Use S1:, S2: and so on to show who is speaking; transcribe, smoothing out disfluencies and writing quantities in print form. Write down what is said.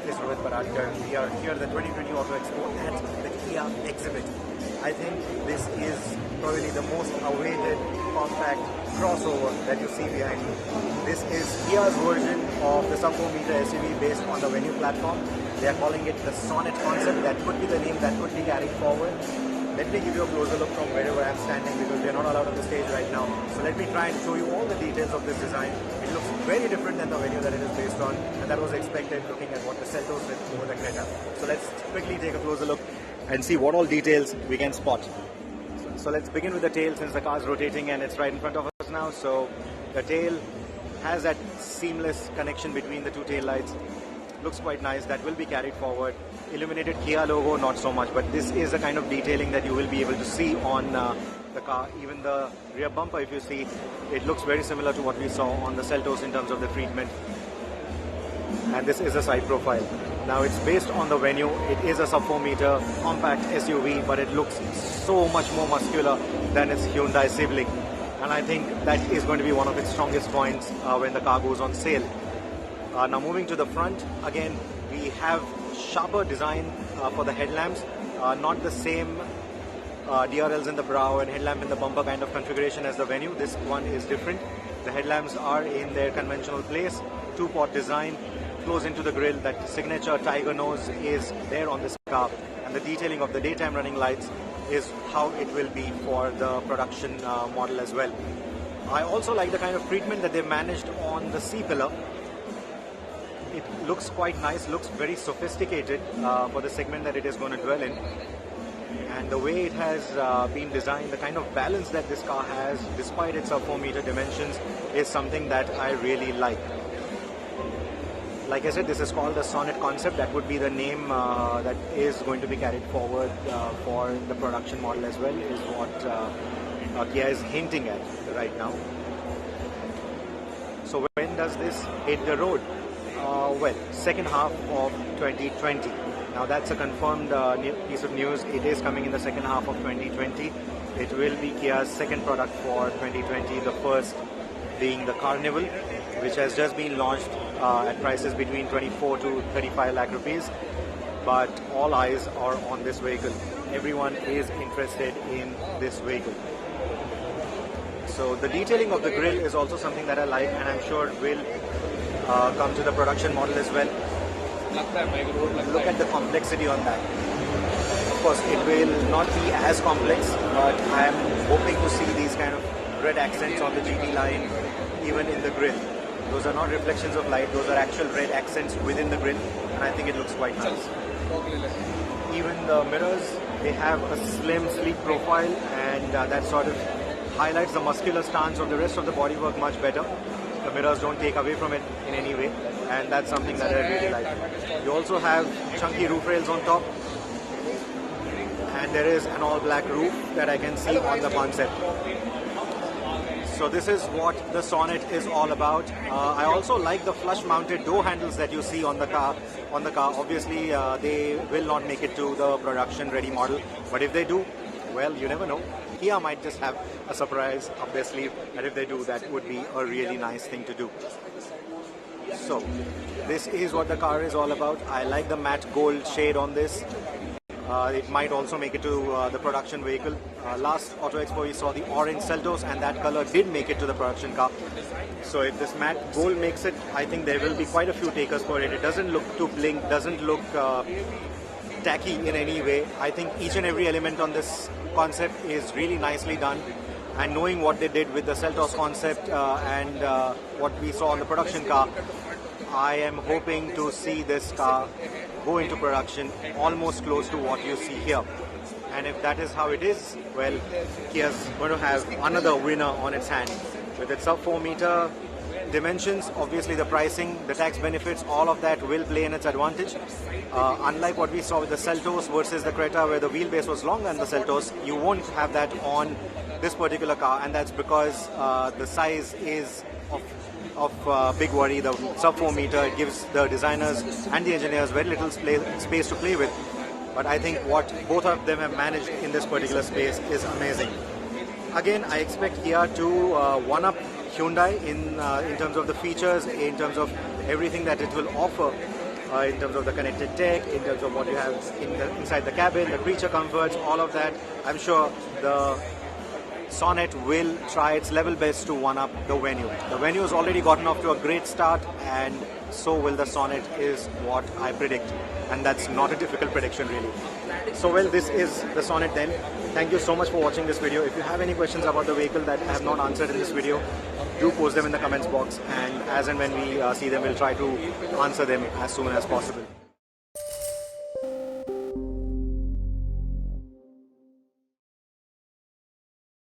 S1: is Rohit Paradkar. We are here at the 2020 Auto Expo at the Kia exhibit. I think this is probably the most awaited compact crossover that you see behind me. This is Kia's version of the sub-4M SUV based on the Venue platform. They are calling it the Sonet concept. That could be the name that could be carried forward. Let me give you a closer look from wherever I'm standing because we are not allowed on the stage right now. So let me try and show you all the details of this design. It looks very different than the Venue that it is based on, and that was expected looking at what the Seltos did over the Creta. So let's quickly take a closer look and see what all details we can spot. So let's begin with the tail since the car is rotating and it's right in front of us now. So the tail has that seamless connection between the two tail lights. Looks quite nice. That will be carried forward. Illuminated Kia logo, not so much, but this is the kind of detailing that you will be able to see on the car. Even the rear bumper, if you see, it looks very similar to what we saw on the Seltos in terms of the treatment. And this is a side profile. Now it's based on the Venue. It is a sub-4M compact SUV, but it looks so much more muscular than its Hyundai sibling. And I think that is going to be one of its strongest points when the car goes on sale. Now moving to the front, again, we have sharper design for the headlamps, not the same DRLs in the brow and headlamp in the bumper kind of configuration as the Venue. This one is different. The headlamps are in their conventional place, two-pot design, close into the grille. That signature tiger nose is there on this car, and the detailing of the daytime running lights is how it will be for the production model as well. I also like the kind of treatment that they've managed on the C-pillar. It looks quite nice, looks very sophisticated for the segment that it is going to dwell in. And the way it has been designed, the kind of balance that this car has, despite its sub-4M dimensions, is something that I really like. Like I said, this is called the Sonet concept. That would be the name that is going to be carried forward for the production model as well, is what Kia is hinting at right now. So when does this hit the road? Well, second half of 2020. Now that's a confirmed piece of news. It is coming in the second half of 2020. It will be Kia's second product for 2020, the first being the Carnival, which has just been launched at prices between 24 to 35 lakh rupees. But all eyes are on this vehicle. Everyone is interested in this vehicle. So the detailing of the grille is also something that I like, and I'm sure will come to the production model as well. Look at the complexity on that. Of course, it will not be as complex, but I am hoping to see these kind of red accents on the GT line, even in the grille. Those are not reflections of light, those are actual red accents within the grille, and I think it looks quite nice. Even the mirrors, they have a slim, sleek profile, and that sort of highlights the muscular stance of the rest of the bodywork much better. The mirrors don't take away from it in any way, and that's something that I really like. You also have chunky roof rails on top, and there is an all-black roof that I can see on the concept. So this is what the Sonet is all about. I also like the flush-mounted door handles that you see on the car. Obviously, they will not make it to the production-ready model, but if they do, well, you never know. Kia might just have a surprise up their sleeve, and if they do, that would be a really nice thing to do. So, this is what the car is all about. I like the matte gold shade on this. It might also make it to the production vehicle. Last Auto Expo we saw the orange Seltos, and that color did make it to the production car. So if this matte gold makes it, I think there will be quite a few takers for it. It doesn't look too blink, doesn't look tacky in any way. I think each and every element on this concept is really nicely done, and knowing what they did with the Seltos concept and what we saw on the production car, I am hoping to see this car go into production almost close to what you see here. And if that is how it is, well, Kia's going to have another winner on its hand. With its sub-4M dimensions, obviously the pricing, the tax benefits, all of that will play in its advantage. Unlike what we saw with the Seltos versus the Creta, where the wheelbase was longer than the Seltos, you won't have that on this particular car, and that's because the size is of big worry. The sub-4M, it gives the designers and the engineers very little space to play with. But I think what both of them have managed in this particular space is amazing. Again, I expect Kia to one-up Hyundai in terms of the features, in terms of everything that it will offer. in terms of the connected tech, in terms of what you have inside the cabin, the creature comforts, all of that. I'm sure the Sonet will try its level best to one-up the Venue. The Venue has already gotten off to a great start, and so will the Sonet, is what I predict. And that's not a difficult prediction, really. So well, this is the Sonet then. Thank you so much for watching this video. If you have any questions about the vehicle that I have not answered in this video, do post them in the comments box, and as and when we see them, we'll try to answer them as soon as possible.